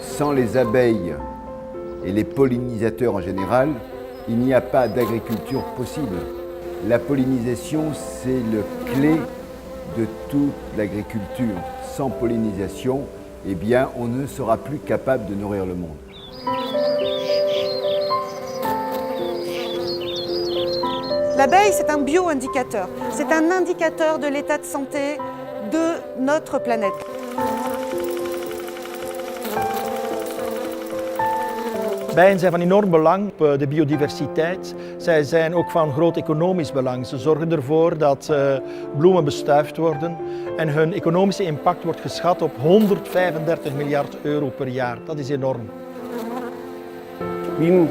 Sans les abeilles et les pollinisateurs en général, il n'y a pas d'agriculture possible. La pollinisation, c'est le clé de toute l'agriculture. Sans pollinisation, eh bien, on ne sera plus capable de nourrir le monde. L'abeille, c'est un bio-indicateur. C'est un indicateur de l'état de santé de notre planète. Bijen zijn van enorm belang voor de biodiversiteit. Zij zijn ook van groot economisch belang. Ze zorgen ervoor dat bloemen bestuift worden en hun economische impact wordt geschat op 135 miljard euro per jaar. Dat is enorm. Bienen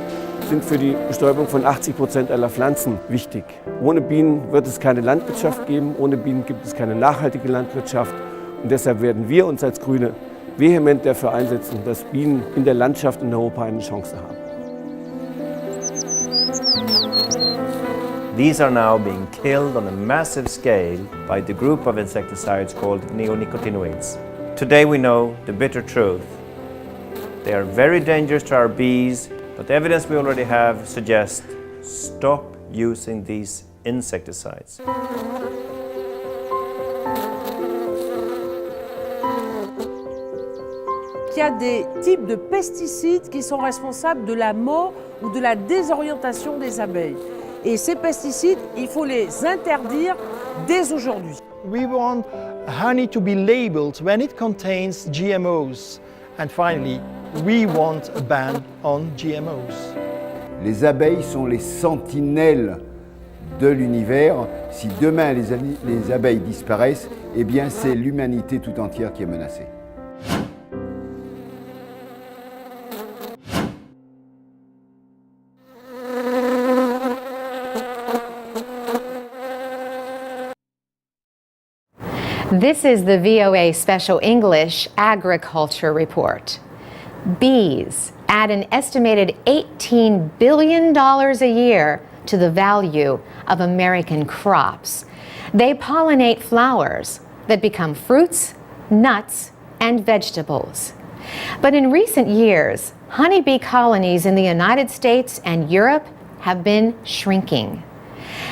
sind für die Bestäubung von 80% aller Pflanzen wichtig. Ohne Bienen wird es keine Landwirtschaft geben, ohne Bienen gibt es keine nachhaltige Landwirtschaft. Und deshalb werden wir uns als Grüne vehement dafür einsetzen, dass Bienen in der Landschaft in Europa eine Chance haben. These are now being killed on a massive scale by the group of insecticides called neonicotinoids. Today we know the bitter truth. They are very dangerous to our bees, but the evidence we already have suggests stop using these insecticides. Il y a des types de pesticides qui sont responsables de la mort ou de la désorientation des abeilles. Et ces pesticides, il faut les interdire dès aujourd'hui. We want honey to be labeled when it contains GMOs. And finally, we want a ban on GMOs. Les abeilles sont les sentinelles de l'univers. Si demain les abeilles disparaissent, eh bien c'est l'humanité tout entière qui est menacée. This is the VOA Special English Agriculture Report. Bees add an estimated $18 billion a year to the value of American crops. They pollinate flowers that become fruits, nuts, and vegetables. But in recent years, honeybee colonies in the United States and Europe have been shrinking.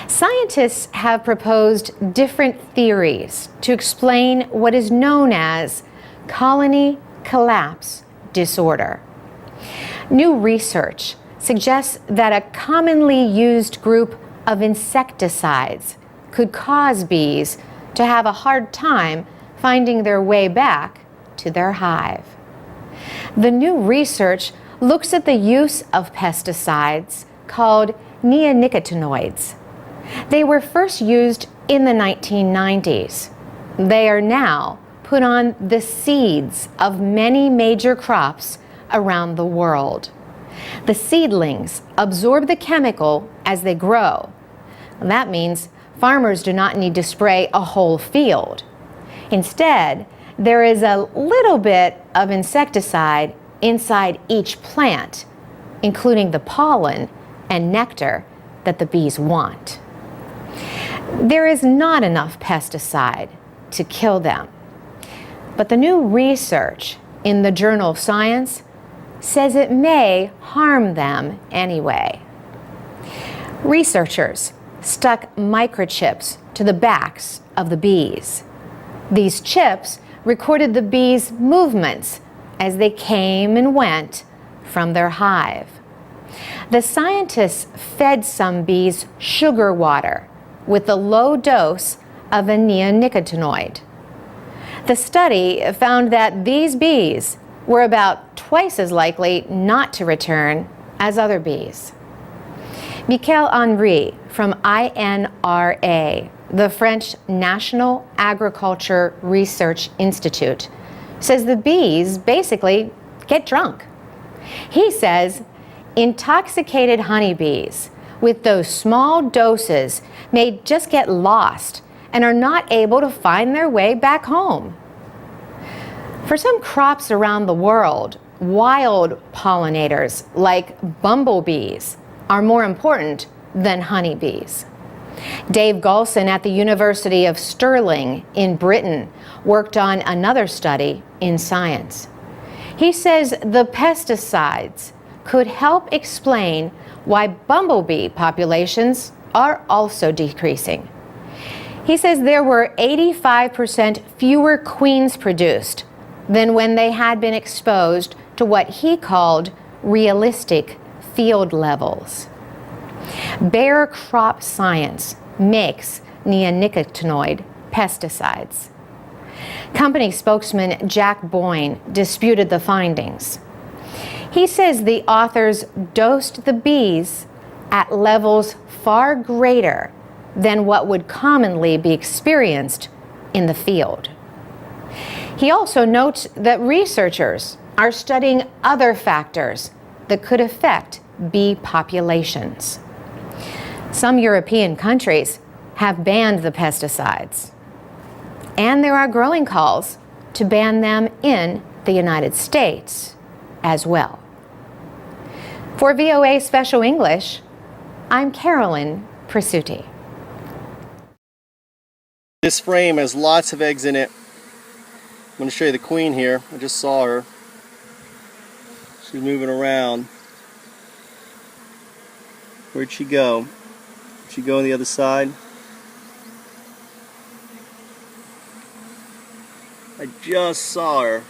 Scientists have proposed different theories to explain what is known as colony collapse disorder. New research suggests that a commonly used group of insecticides could cause bees to have a hard time finding their way back to their hive. The new research looks at the use of pesticides called neonicotinoids. They were first used in the 1990s. They are now put on the seeds of many major crops around the world. The seedlings absorb the chemical as they grow. That means farmers do not need to spray a whole field. Instead, there is a little bit of insecticide inside each plant, including the pollen and nectar that the bees want. There is not enough pesticide to kill them, but the new research in the journal Science says it may harm them anyway. Researchers stuck microchips to the backs of the bees. These chips recorded the bees' movements as they came and went from their hive. The scientists fed some bees sugar water with a low dose of a neonicotinoid. The study found that these bees were about twice as likely not to return as other bees. Michael Henry from INRA, the French National Agriculture Research Institute, says the bees basically get drunk. He says intoxicated honeybees with those small doses may just get lost and are not able to find their way back home. For some crops around the world, wild pollinators like bumblebees are more important than honeybees. Dave Gulson at the University of Stirling in Britain worked on another study in Science. He says the pesticides could help explain why bumblebee populations are also decreasing. He says there were 85% fewer queens produced than when they had been exposed to what he called realistic field levels. Bayer Crop Science makes neonicotinoid pesticides. Company spokesman Jack Boyne disputed the findings. He says the authors dosed the bees at levels far greater than what would commonly be experienced in the field. He also notes that researchers are studying other factors that could affect bee populations. Some European countries have banned the pesticides, and there are growing calls to ban them in the United States as well. For VOA Special English, I'm Carolyn Presutti. This frame has lots of eggs in it. I'm going to show you the queen here. I just saw her. She's moving around. Where'd she go? Did she go on the other side? I just saw her.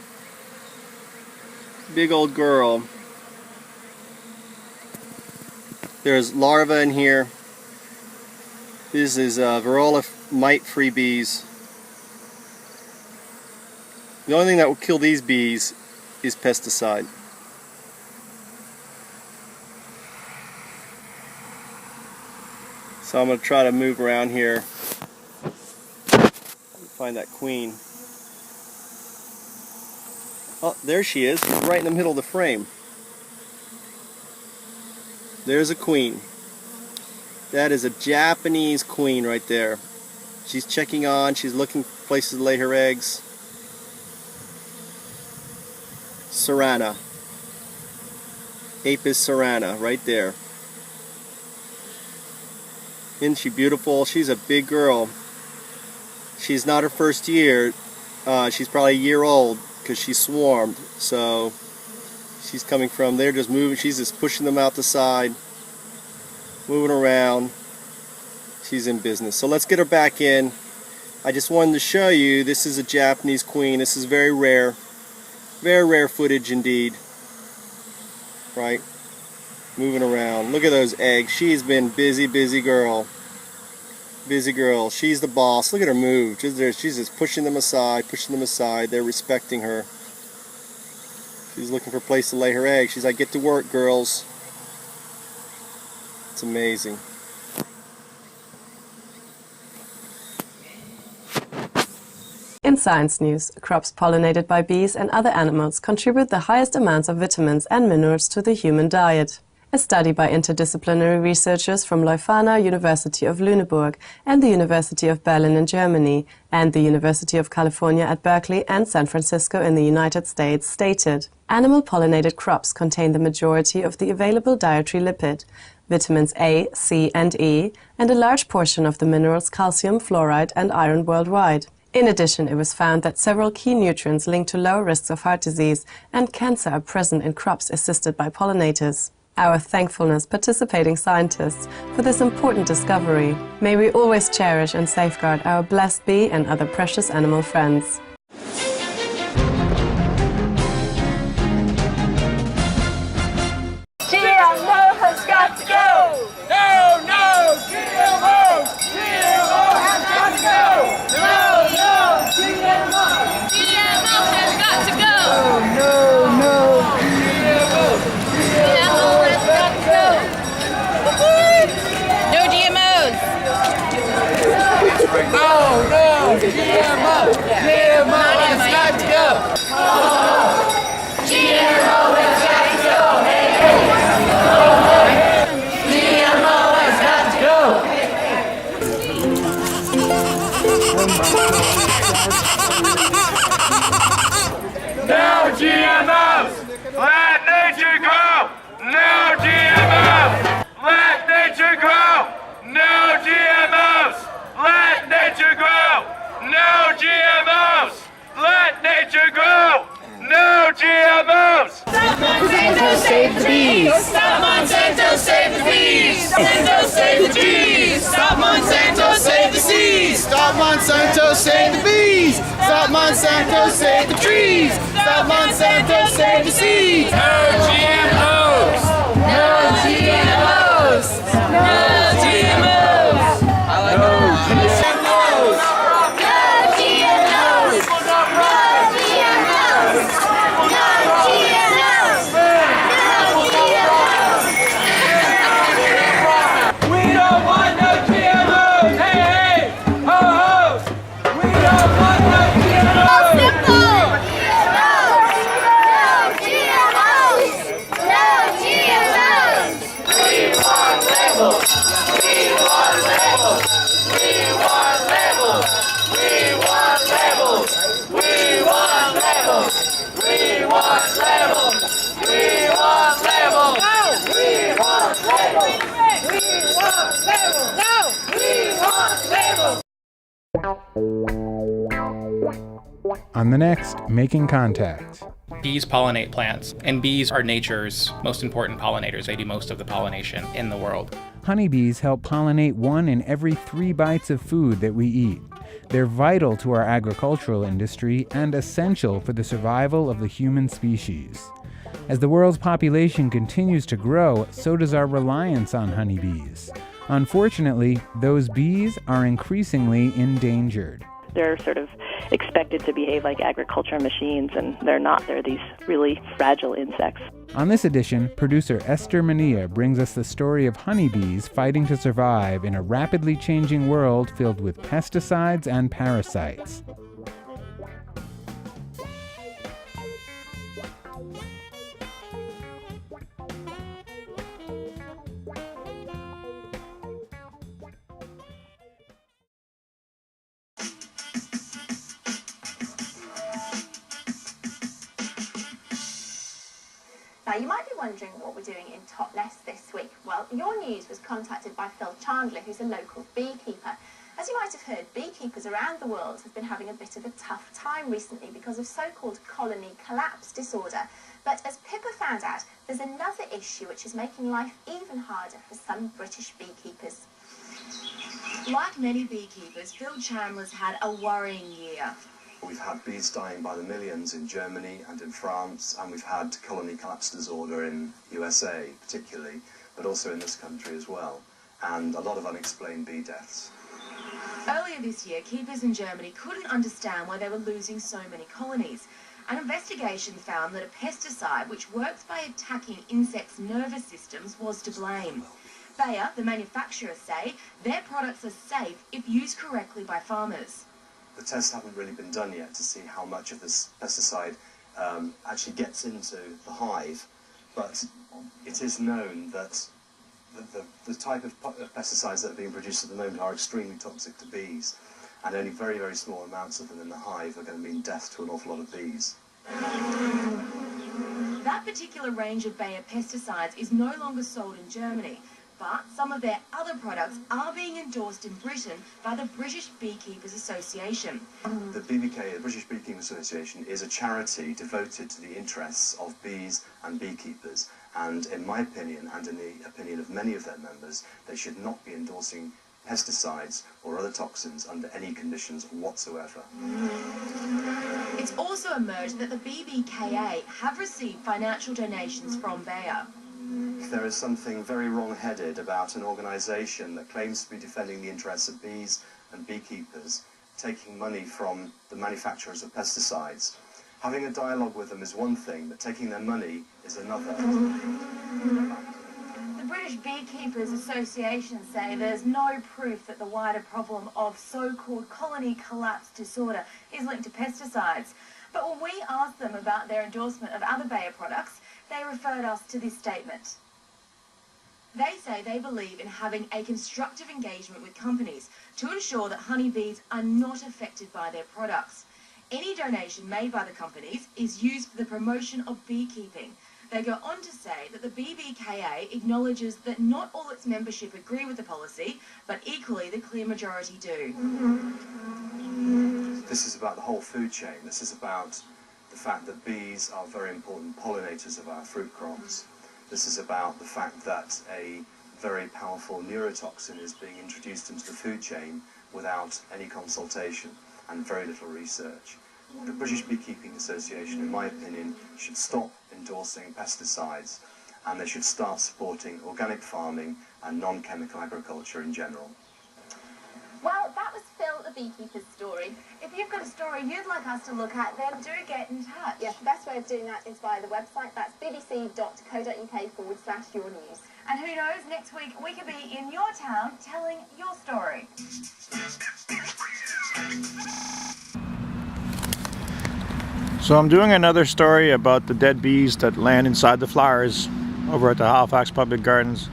Big old girl. There's larvae in here. This is varroa mite-free bees. The only thing that will kill these bees is pesticide. So I'm going to try to move around here and find that queen. Oh, there she is, right in the middle of the frame. There's a queen. That is a Japanese queen right there. She's checking on, she's looking for places to lay her eggs. Serrana. Apis serrana, right there. Isn't she beautiful? She's a big girl. She's not her first year. She's probably a year old because she swarmed. So she's coming from there, just moving. She's just pushing them out the side, moving around. She's in business. So let's get her back in. I just wanted to show you, this is a Japanese queen. This is very rare footage indeed. Right? Moving around. Look at those eggs. She's been busy girl. Busy girl. She's the boss. Look at her move. She's just pushing them aside, They're respecting her. She's looking for a place to lay her eggs. She's like, get to work, girls. It's amazing. In science news, crops pollinated by bees and other animals contribute the highest amounts of vitamins and minerals to the human diet. A study by interdisciplinary researchers from Leuphana, University of Lüneburg, and the University of Berlin in Germany, and the University of California at Berkeley and San Francisco in the United States stated, animal-pollinated crops contain the majority of the available dietary lipid, vitamins A, C, and E, and a large portion of the minerals calcium, fluoride, and iron worldwide. In addition, it was found that several key nutrients linked to lower risks of heart disease and cancer are present in crops assisted by pollinators. Our thankfulness, participating scientists, for this important discovery. May we always cherish and safeguard our blessed bee and other precious animal friends. GMO has got to go! No, no! GMO! GMO has got to go! No, no! GMO! GMO has got to go! No, no! GMO! GMO has got to go! No GMOs! No, no! GMO! GMO! Monsanto, save the bees! Stop Monsanto, save the bees! Monsanto, save the bees! Stop Monsanto, save the seeds! Stop Monsanto, save the bees! Stop Monsanto, save the trees! Stop Monsanto, save the seeds! No GMOs! No GMOs! No GMOs! I like no GMOs! No GMOs! No GMOs! No GMOs! We don't want no GMOs! Hey, hey! Ho, ho! We don't want no GMOs! Simple! No GMOs! No GMOs! We want labels! We want labels! We want labels! We want labels! We want labels! We want labels! We want labels! No! We want labels! We want labels! No! We want labels! On the next Making Contact. Bees pollinate plants, and bees are nature's most important pollinators. They do most of the pollination in the world. Honeybees help pollinate 1 in every 3 bites of food that we eat. They're vital to our agricultural industry and essential for the survival of the human species. As the world's population continues to grow, so does our reliance on honeybees. Unfortunately, those bees are increasingly endangered. They're sort of expected to behave like agriculture machines, and they're not. They're these really fragile insects. On this edition, producer Esther Mania brings us the story of honeybees fighting to survive in a rapidly changing world filled with pesticides and parasites. Now, you might be wondering what we're doing in Top Less this week. Well, Your News was contacted by Phil Chandler, who's a local beekeeper. As you might have heard, beekeepers around the world have been having a bit of a tough time recently because of so-called colony collapse disorder. But as Pippa found out, there's another issue which is making life even harder for some British beekeepers. Like many beekeepers, Phil Chandler's had a worrying year. We've had bees dying by the millions in Germany and in France, and we've had colony collapse disorder in USA particularly, but also in this country as well, and a lot of unexplained bee deaths. Earlier this year, keepers in Germany couldn't understand why they were losing so many colonies. An investigation found that a pesticide which works by attacking insects' nervous systems was to blame. Bayer, the manufacturer, say their products are safe if used correctly by farmers. The tests haven't really been done yet to see how much of this pesticide actually gets into the hive, but it is known that the type of pesticides that are being produced at the moment are extremely toxic to bees, and only very, very small amounts of them in the hive are going to mean death to an awful lot of bees. That particular range of Bayer pesticides is no longer sold in Germany, but some of their other products are being endorsed in Britain by the British Beekeepers Association. The BBK, the British Beekeepers Association, is a charity devoted to the interests of bees and beekeepers, and in my opinion, and in the opinion of many of their members, they should not be endorsing pesticides or other toxins under any conditions whatsoever. It's also emerged that the BBKA have received financial donations from Bayer. There is something very wrong-headed about an organisation that claims to be defending the interests of bees and beekeepers, taking money from the manufacturers of pesticides. Having a dialogue with them is one thing, but taking their money is another. The British Beekeepers Association say there's no proof that the wider problem of so-called colony collapse disorder is linked to pesticides. But when we asked them about their endorsement of other Bayer products, they referred us to this statement. They say they believe in having a constructive engagement with companies to ensure that honeybees are not affected by their products. Any donation made by the companies is used for the promotion of beekeeping. They go on to say that the BBKA acknowledges that not all its membership agree with the policy, but equally the clear majority do. This is about the whole food chain. This is about the fact that bees are very important pollinators of our fruit crops. This is about the fact that a very powerful neurotoxin is being introduced into the food chain without any consultation and very little research. The British Beekeeping Association, in my opinion, should stop endorsing pesticides, and they should start supporting organic farming and non-chemical agriculture in general. Well, that was Phil, the beekeeper's story. If you've got a story you'd like us to look at, then do get in touch. Yes, the best way of doing that is via the website. That's bbc.co.uk/your news. And who knows, next week we could be in your town telling your story. So I'm doing another story about the dead bees that land inside the flowers over at the Halifax Public Gardens.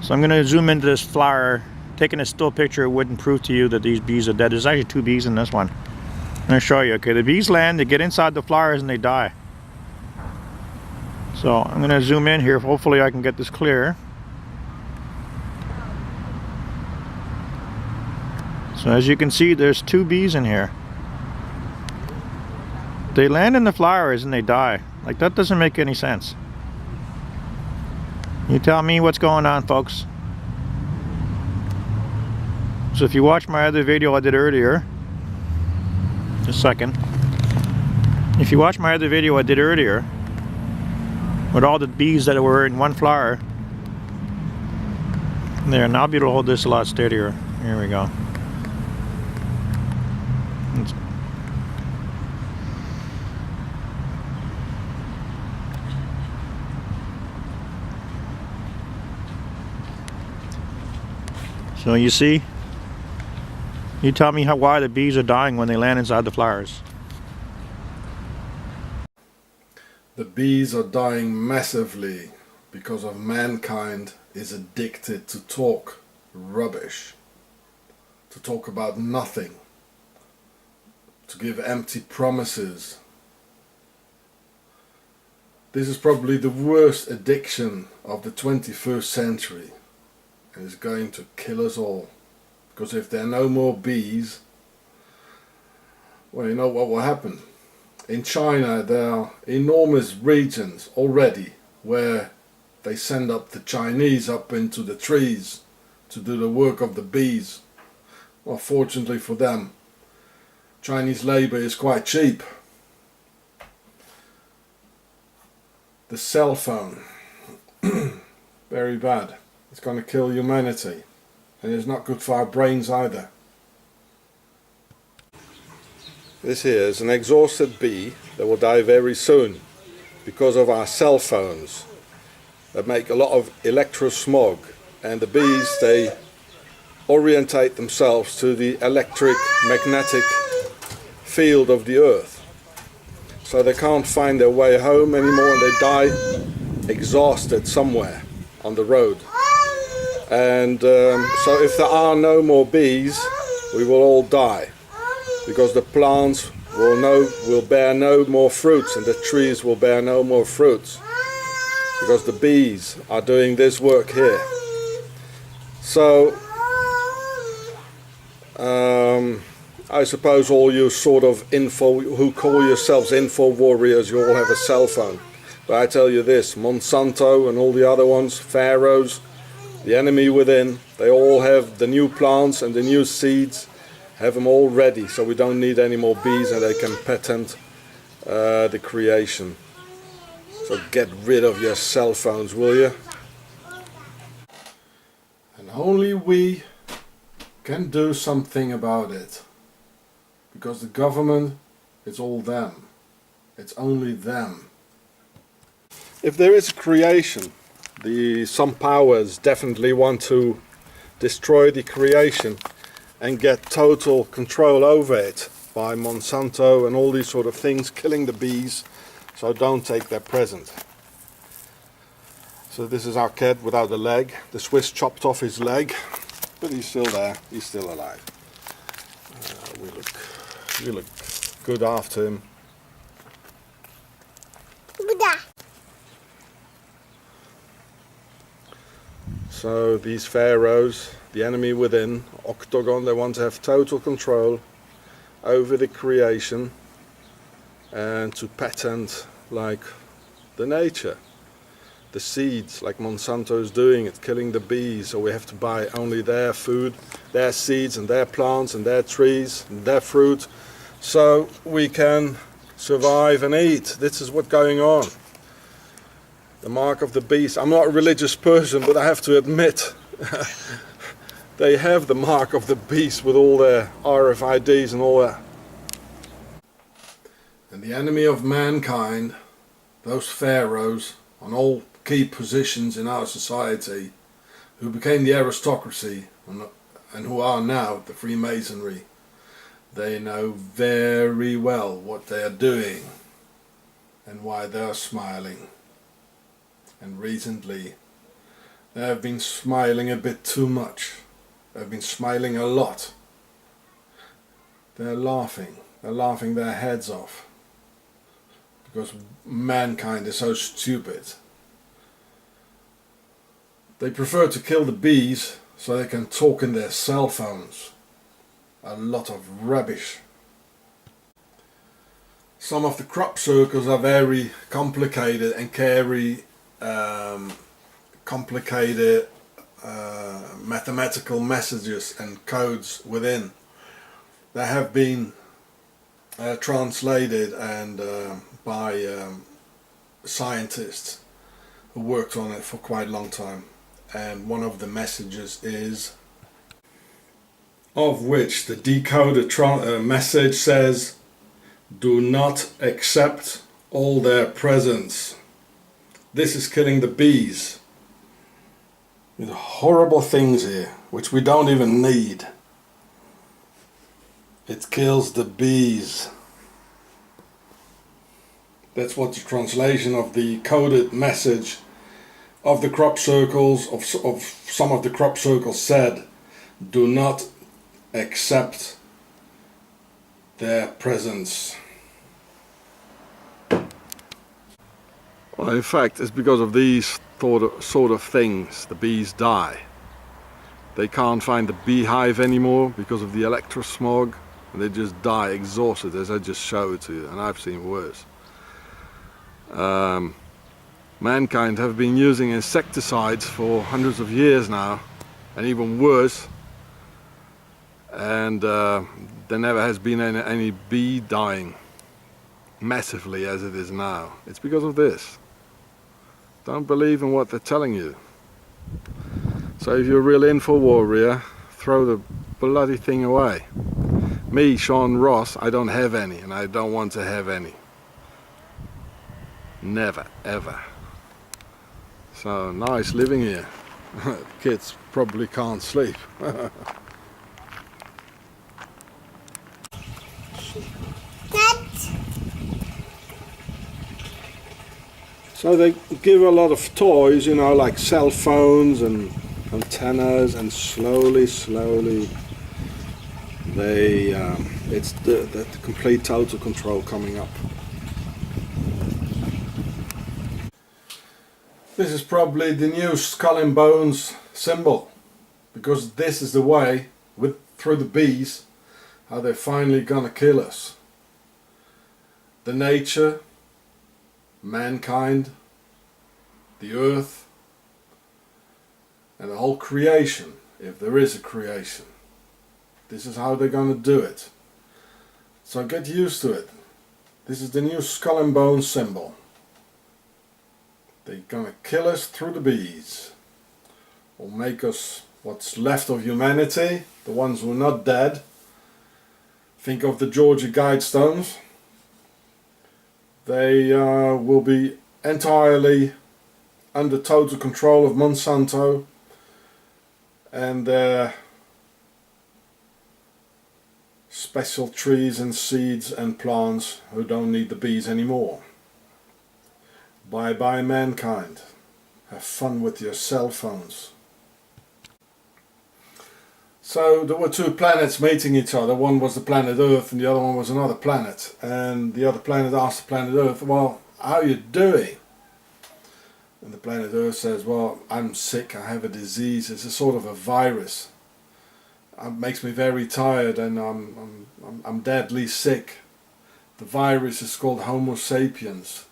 So I'm going to zoom into this flower. Taking a still picture wouldn't prove to you that these bees are dead. There's actually 2 bees in this one. I'm going to show you. Okay, the bees land, they get inside the flowers and they die. So I'm going to zoom in here. Hopefully I can get this clear. So as you can see, there's 2 bees in here. They land in the flowers and they die. Like, that doesn't make any sense. You tell me what's going on, folks. So if you watch my other video I did earlier, just a second. If you watch my other video I did earlier, with all the bees that were in one flower, there, and I'll be able to hold this a lot steadier. Here we go. So you see, you tell me why the bees are dying when they land inside the flowers. The bees are dying massively because of mankind is addicted to talk rubbish, to talk about nothing, to give empty promises. This is probably the worst addiction of the 21st century. And it's going to kill us all, because if there are no more bees, well, you know what will happen. In China there are enormous regions already where they send up the Chinese up into the trees to do the work of the bees. Well, fortunately for them, Chinese labor is quite cheap. The cell phone, very bad. It's going to kill humanity, and it's not good for our brains either. This here is an exhausted bee that will die very soon because of our cell phones that make a lot of electrosmog, and the bees, they orientate themselves to the electric magnetic field of the earth, so they can't find their way home anymore, and they die exhausted somewhere on the road. And so if there are no more bees, we will all die, because the plants will bear no more fruits, and the trees will bear no more fruits, because the bees are doing this work here. So I suppose all you sort of who call yourselves info warriors, you all have a cell phone. But I tell you this, Monsanto and all the other ones, Pharaohs, the enemy within, they all have the new plants and the new seeds, have them all ready, so we don't need any more bees, and they can patent the creation. So get rid of your cell phones, will you? And only we can do something about it, because the government, it's all them. It's only them. If there is creation, some powers definitely want to destroy the creation and get total control over it by Monsanto and all these sort of things, killing the bees, so don't take their present. So this is our cat without a leg. The Swiss chopped off his leg, but he's still there, he's still alive. We look good after him. So these pharaohs, the enemy within, Octagon, they want to have total control over the creation and to patent like the nature. The seeds, like Monsanto is doing, it's killing the bees, so we have to buy only their food, their seeds and their plants and their trees and their fruit, so we can survive and eat. This is what's going on. The mark of the beast. I'm not a religious person, but I have to admit they have the mark of the beast with all their RFIDs and all that. And the enemy of mankind, those pharaohs on all key positions in our society, who became the aristocracy and who are now the Freemasonry, they know very well what they are doing and why they are smiling. And recently they have been smiling a bit too much. They've been smiling a lot. They're laughing their heads off because mankind is so stupid. They prefer to kill the bees so they can talk in their cell phones. A lot of rubbish. Some of the crop circles are very complicated and carry complicated mathematical messages and codes within. They have been translated and by scientists who worked on it for quite a long time. And one of the messages is, of which the decoded message says, do not accept all their presents. This is killing the bees. There's horrible things here which we don't even need. It kills the bees. That's what the translation of the coded message of the crop circles, of some of the crop circles said. Do not accept their presence. Well, in fact, it's because of these sort of things the bees die. They can't find the beehive anymore because of the electrosmog, and they just die exhausted, as I just showed to you, and I've seen worse. Mankind have been using insecticides for hundreds of years now, and even worse, and there never has been any bee dying massively as it is now. It's because of this. Don't believe in what they're telling you. So if you're a real info warrior, throw the bloody thing away. Me, Sean Ross, I don't have any, and I don't want to have any. Never, ever. So nice living here. Kids probably can't sleep. So they give a lot of toys, you know, like cell phones and antennas, and slowly they it's the complete total control coming up. This is probably the new skull and bones symbol, because this is the way, through the bees, how they're finally gonna kill us. The nature, mankind, the earth, and the whole creation, if there is a creation. This is how they're gonna do it. So get used to it. This is the new skull and bones symbol. They're gonna kill us through the bees, or make us what's left of humanity, the ones who are not dead. Think of the Georgia Guidestones. They will be entirely under total control of Monsanto and their special trees and seeds and plants who don't need the bees anymore. Bye bye mankind. Have fun with your cell phones. So there were two planets meeting each other. One was the planet Earth and the other one was another planet. And the other planet asked the planet Earth, well, how are you doing? And the planet Earth says, well, I'm sick, I have a disease, it's a sort of a virus. It makes me very tired and I'm deadly sick. The virus is called Homo sapiens.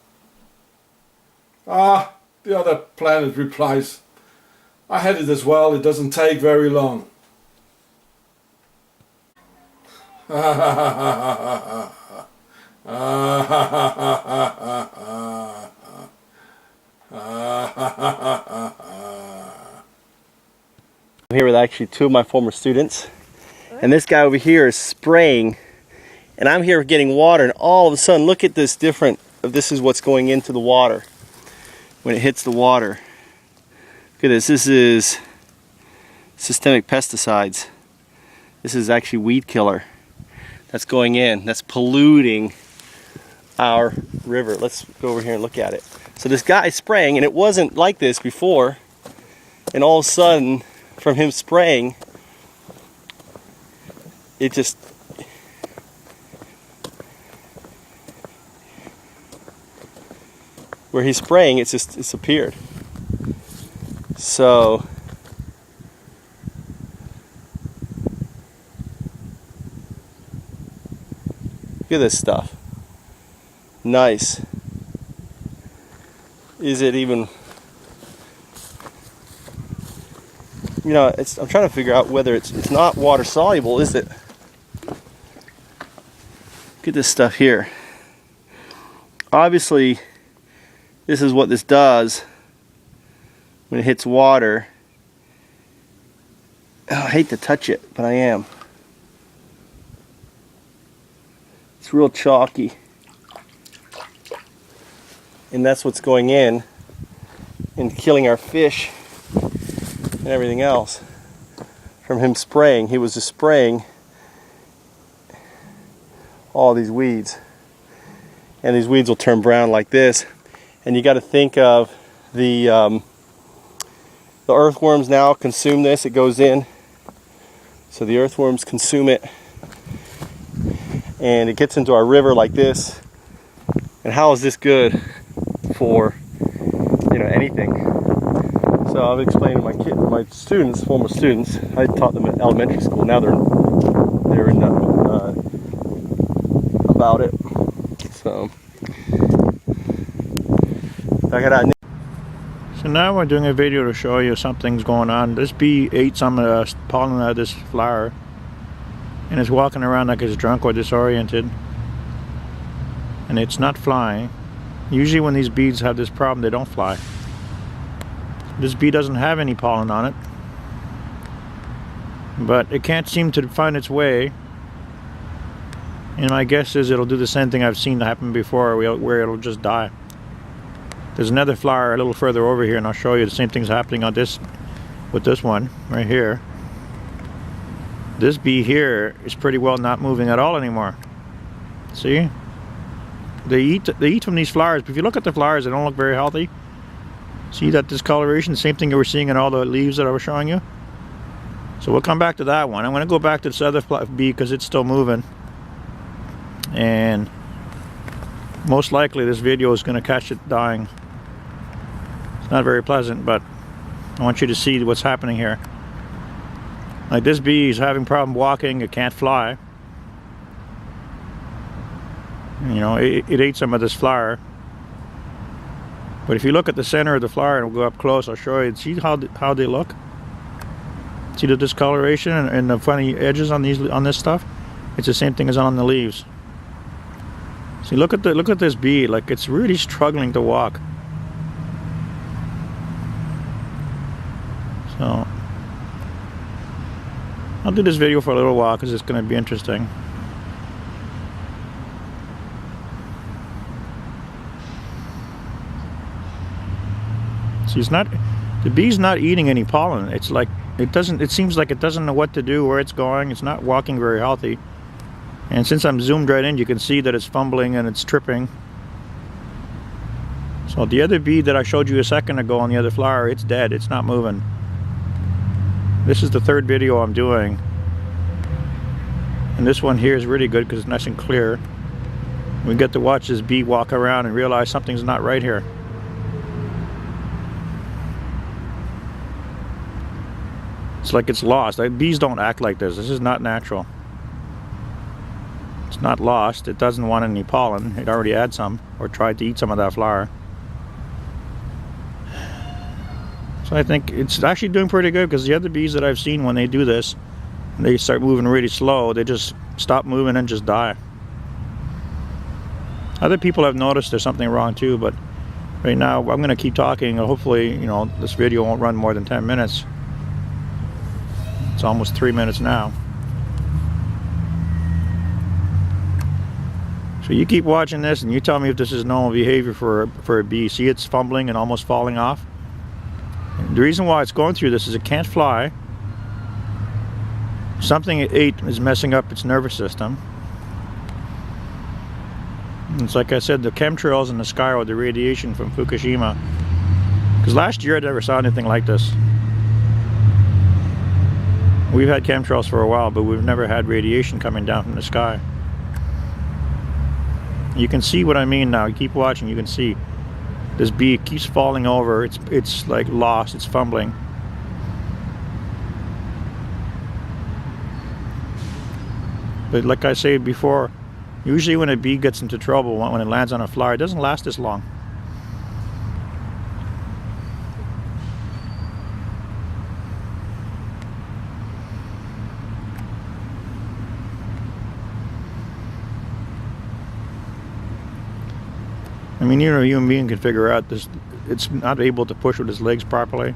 Ah, the other planet replies, I had it as well, it doesn't take very long. I'm here with actually two of my former students, and this guy over here is spraying, and I'm here getting water, and all of a sudden look at this this is what's going into the water when it hits the water. Look at this. This is systemic pesticides. This is actually weed killer that's going in, that's polluting our river. Let's go over here and look at it. So this guy is spraying, and it wasn't like this before, and all of a sudden from him spraying, it just where he's spraying, it's just disappeared. So look at this stuff. Nice. Is it even, you know, I'm trying to figure out whether it's not water soluble, is it? Look at this stuff here. Obviously, this is what this does when it hits water. Oh, I hate to touch it, but I am. It's real chalky. And that's what's going in and killing our fish and everything else from him spraying. He was just spraying all these weeds, and these weeds will turn brown like this. And you got to think of the earthworms now consume this. It goes in, so the earthworms consume it, and it gets into our river like this. And how is this good for, you know, anything? So I've explained to my students, former students. I taught them at elementary school. Now they're in about it. So now we're doing a video to show you something's going on. This bee ate some of the pollen out of this flower, and it's walking around like it's drunk or disoriented, and it's not flying. Usually when these bees have this problem, they don't fly. This bee doesn't have any pollen on it, but it can't seem to find its way, and my guess is it'll do the same thing I've seen happen before, where it'll just die. There's another flower a little further over here, and I'll show you the same thing's happening on this with this one right here. This bee here is pretty well not moving at all anymore. See? They eat from these flowers, but if you look at the flowers, they don't look very healthy. See that discoloration? Same thing you were seeing in all the leaves that I was showing you. So we'll come back to that one. I'm going to go back to this other bee because it's still moving. And most likely this video is going to catch it dying. It's not very pleasant, but I want you to see what's happening here. Like this bee is having problem walking, it can't fly. You know, it ate some of this flower. But if you look at the center of the flower, and we'll go up close, I'll show you. See how they look? See the discoloration and the funny edges on this stuff? It's the same thing as on the leaves. See, look at this bee, like it's really struggling to walk. So I'll do this video for a little while because it's going to be interesting. See, the bee's not eating any pollen. It's like it seems like it doesn't know what to do, where it's going. It's not walking very healthy. And since I'm zoomed right in, you can see that it's fumbling and it's tripping. So the other bee that I showed you a second ago on the other flower, it's dead. It's not moving. This is the third video I'm doing. And this one here is really good because it's nice and clear. We get to watch this bee walk around and realize something's not right here. It's like it's lost. Like, bees don't act like this. This is not natural. It's It's not lost. It doesn't want any pollen. It already had some, or tried to eat some of that flower. So I think it's actually doing pretty good, because the other bees that I've seen, when they do this, they start moving really slow, they just stop moving and just die. Other people have noticed there's something wrong too, but right now I'm going to keep talking. Hopefully, you know, this video won't run more than 10 minutes. It's almost 3 minutes now. So you keep watching this and you tell me if this is normal behavior for a bee. See, it's fumbling and almost falling off. And the reason why it's going through this is it can't fly. Something it ate is messing up its nervous system. It's like I said, the chemtrails in the sky or the radiation from Fukushima. Because last year I never saw anything like this. We've had chemtrails for a while, but we've never had radiation coming down from the sky. You can see what I mean now. You keep watching, you can see this bee keeps falling over. It's like lost, it's fumbling. But like I said before, usually when a bee gets into trouble, when it lands on a flower, it doesn't last this long. I mean, you know, a human being can figure out this. It's not able to push with its legs properly.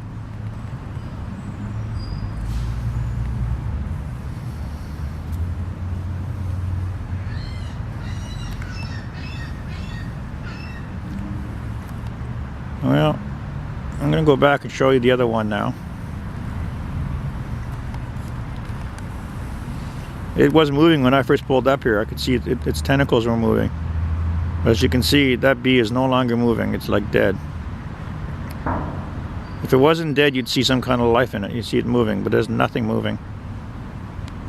Well, I'm going to go back and show you the other one now. It was moving when I first pulled up here. I could see its tentacles were moving. But as you can see, that bee is no longer moving. It's like dead. If it wasn't dead, you'd see some kind of life in it. You'd see it moving, but there's nothing moving.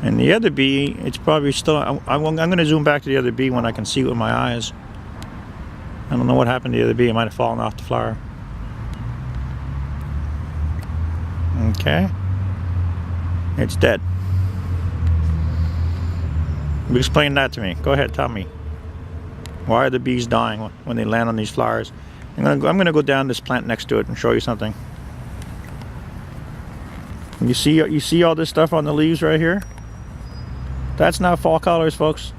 And the other bee, it's probably still... I'm going to zoom back to the other bee when I can see it with my eyes. I don't know what happened to the other bee. It might have fallen off the flower. Okay. It's dead. Explain that to me. Go ahead, tell me. Why are the bees dying when they land on these flowers? I'm going to go down this plant next to it and show you something. You see all this stuff on the leaves right here? That's not fall colors, folks.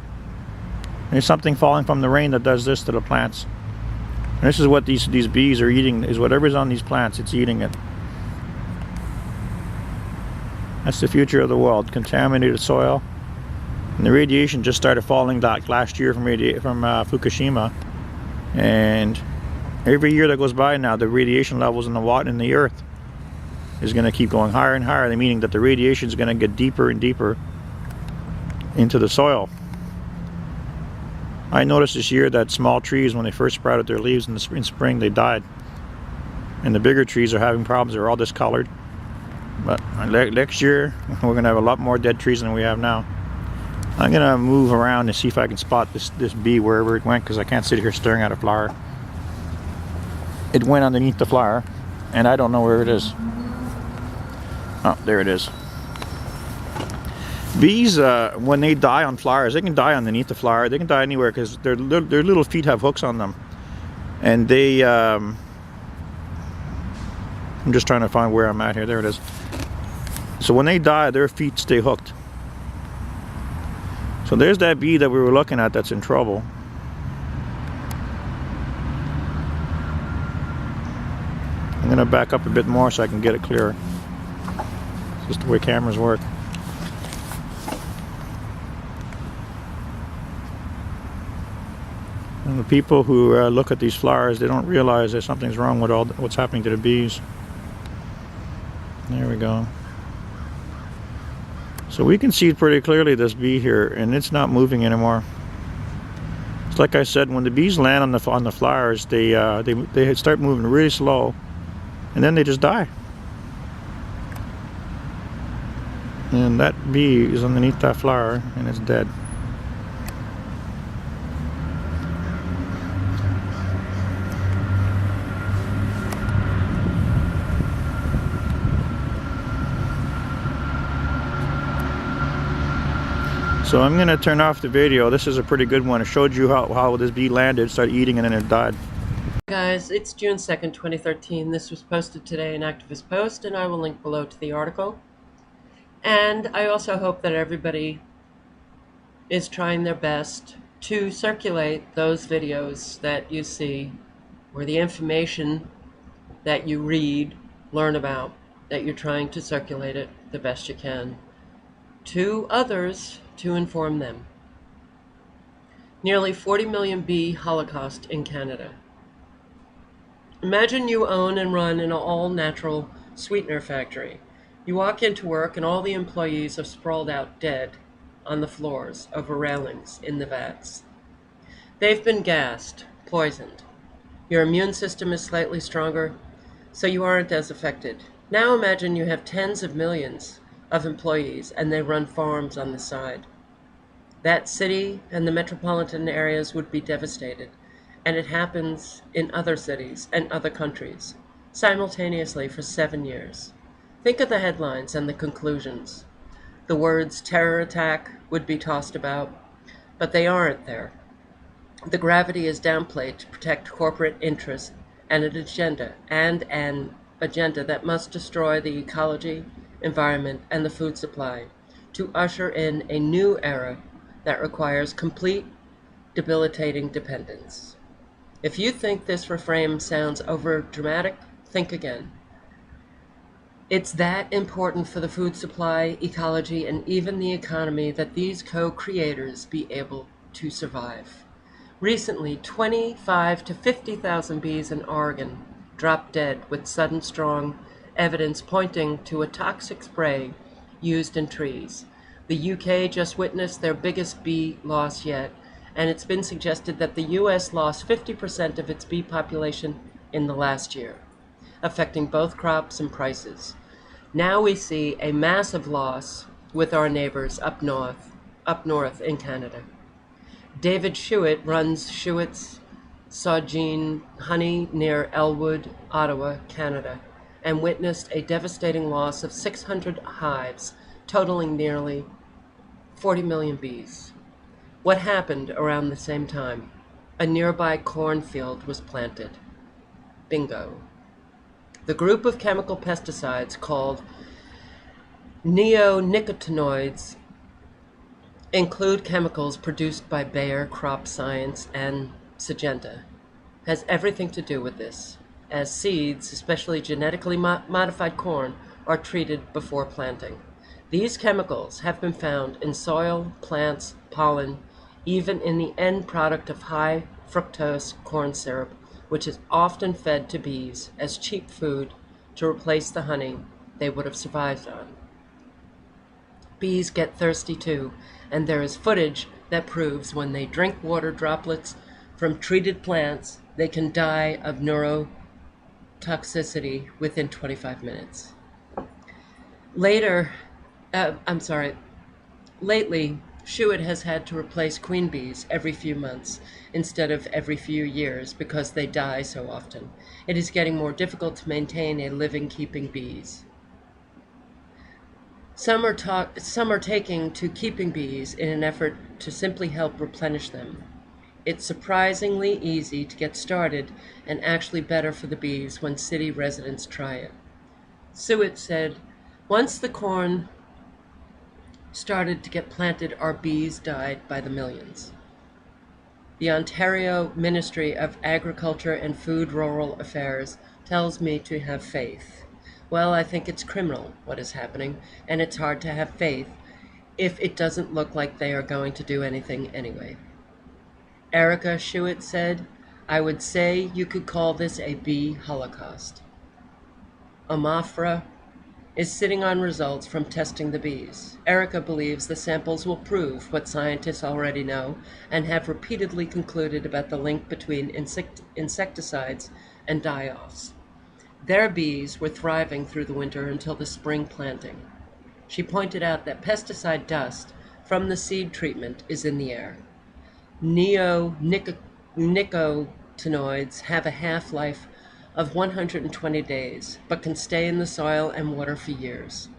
There's something falling from the rain that does this to the plants. And this is what these bees are eating, is whatever's on these plants, it's eating it. That's the future of the world, contaminated soil. And the radiation just started falling back last year from Fukushima. And every year that goes by now, the radiation levels in the water in the earth is going to keep going higher and higher, meaning that the radiation is going to get deeper and deeper into the soil. I noticed this year that small trees, when they first sprouted their leaves in spring, they died. And the bigger trees are having problems. They're all discolored. But next year, we're going to have a lot more dead trees than we have now. I'm going to move around and see if I can spot this bee wherever it went, because I can't sit here staring at a flower. It went underneath the flower, and I don't know where it is. Oh, there it is. Bees, when they die on flowers, they can die underneath the flower. They can die anywhere because their little feet have hooks on them. And they... I'm just trying to find where I'm at here. There it is. So when they die, their feet stay hooked. So there's that bee that we were looking at that's in trouble. I'm going to back up a bit more so I can get it clearer. It's just the way cameras work. And the people who look at these flowers, they don't realize that something's wrong with what's happening to the bees. There we go. So we can see pretty clearly this bee here, and it's not moving anymore. It's like I said, when the bees land on the flowers, they start moving really slow, and then they just die. And that bee is underneath that flower, and it's dead. So I'm going to turn off the video. This is a pretty good one. It showed you how this bee landed, started eating, and then it died. Guys, it's June 2nd, 2013. This was posted today in Activist Post, and I will link below to the article. And I also hope that everybody is trying their best to circulate those videos that you see, or the information that you read, learn about, that you're trying to circulate it the best you can to others to inform them. Nearly 40 million bee holocaust in Canada. Imagine you own and run an all-natural sweetener factory. You walk into work and all the employees are sprawled out dead on the floors over railings in the vats. They've been gassed, poisoned. Your immune system is slightly stronger, so you aren't as affected. Now imagine you have tens of millions of employees and they run farms on the side. That city and the metropolitan areas would be devastated, and it happens in other cities and other countries simultaneously for 7 years. Think of the headlines and the conclusions. The words terror attack would be tossed about, but they aren't there. The gravity is downplayed to protect corporate interests and an agenda that must destroy the ecology, environment, and the food supply to usher in a new era that requires complete, debilitating dependence. If you think this refrain sounds over-dramatic, think again. It's that important for the food supply, ecology, and even the economy that these co-creators be able to survive. Recently, 25 to 50,000 bees in Oregon dropped dead with sudden strong evidence pointing to a toxic spray used in trees. The UK just witnessed their biggest bee loss yet, and it's been suggested that the US lost 50% of its bee population in the last year, affecting both crops and prices. Now we see a massive loss with our neighbors up north in Canada. David Schuett runs Schuett's Saugeen Honey near Elwood, Ottawa, Canada, and witnessed a devastating loss of 600 hives, totaling nearly 40 million bees. What happened around the same time? A nearby cornfield was planted. Bingo. The group of chemical pesticides called neonicotinoids include chemicals produced by Bayer Crop Science and Syngenta. Has everything to do with this, as seeds, especially genetically modified corn, are treated before planting. These chemicals have been found in soil, plants, pollen, even in the end product of high fructose corn syrup, which is often fed to bees as cheap food to replace the honey they would have survived on. Bees get thirsty too, and there is footage that proves when they drink water droplets from treated plants, they can die of neurotoxicity within 25 minutes. Lately, Schuett has had to replace queen bees every few months instead of every few years because they die so often. It is getting more difficult to maintain a living keeping bees. Some are taking to keeping bees in an effort to simply help replenish them. It's surprisingly easy to get started and actually better for the bees when city residents try it. Schuett said, "Once the corn started to get planted, our bees died by the millions." The Ontario Ministry of Agriculture and Food Rural Affairs tells me to have faith. Well, I think it's criminal what is happening, and it's hard to have faith if it doesn't look like they are going to do anything anyway. Erica Schuett said, "I would say you could call this a bee holocaust." Amafra is sitting on results from testing the bees. Erica believes the samples will prove what scientists already know and have repeatedly concluded about the link between insecticides and die-offs. Their bees were thriving through the winter until the spring planting. She pointed out that pesticide dust from the seed treatment is in the air. Neonicotinoids have a half-life of 120 days, but can stay in the soil and water for years.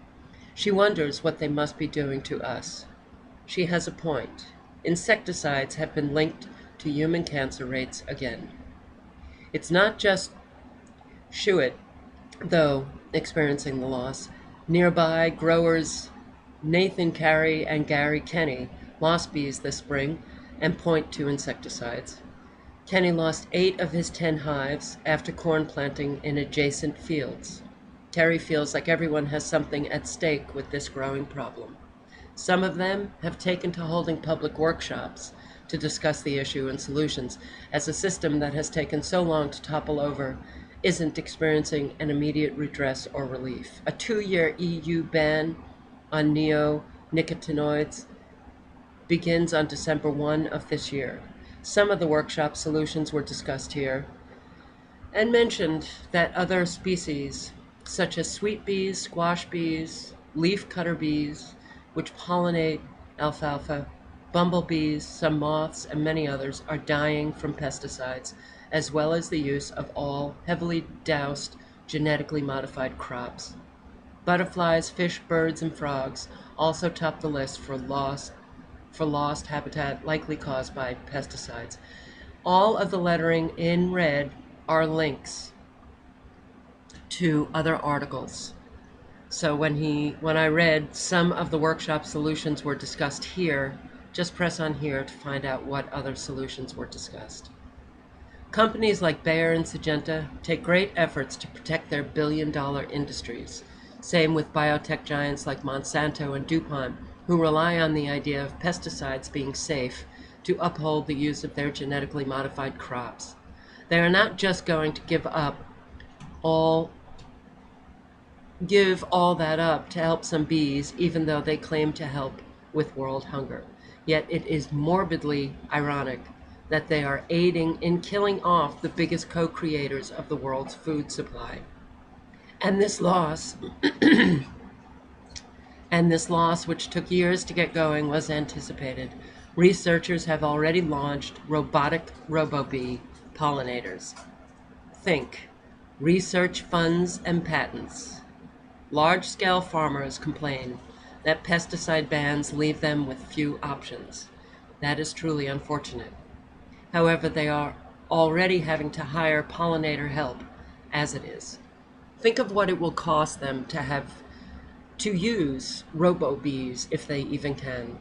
She wonders what they must be doing to us. she has a point. Insecticides have been linked to human cancer rates again. It's not just Shuit, though, experiencing the loss. Nearby, growers Nathan Carey and Gary Kenny lost bees this spring and point to insecticides. Kenny lost 8 of his 10 hives after corn planting in adjacent fields. Carey feels like everyone has something at stake with this growing problem. Some of them have taken to holding public workshops to discuss the issue and solutions, as a system that has taken so long to topple over isn't experiencing an immediate redress or relief. A 2-year EU ban on neonicotinoids begins on December 1 of this year. Some of the workshop solutions were discussed here and mentioned that other species, such as sweet bees, squash bees, leaf cutter bees, which pollinate alfalfa, bumblebees, some moths, and many others, are dying from pesticides, as well as the use of all heavily doused, genetically modified crops. Butterflies, fish, birds, and frogs also top the list for lost habitat likely caused by pesticides. All of the lettering in red are links to other articles. So when I read some of the workshop solutions were discussed here, just press on here to find out what other solutions were discussed. Companies like Bayer and Syngenta take great efforts to protect their billion-dollar industries. Same with biotech giants like Monsanto and DuPont, who rely on the idea of pesticides being safe to uphold the use of their genetically modified crops. They are not just going to give all that up to help some bees, even though they claim to help with world hunger. Yet it is morbidly ironic that they are aiding in killing off the biggest co-creators of the world's food supply. And this loss, which took years to get going, was anticipated. Researchers have already launched robotic robo-bee pollinators. Think, research funds and patents. Large-scale farmers complain that pesticide bans leave them with few options. That is truly unfortunate. However, they are already having to hire pollinator help as it is. Think of what it will cost them to use robo-bees if they even can.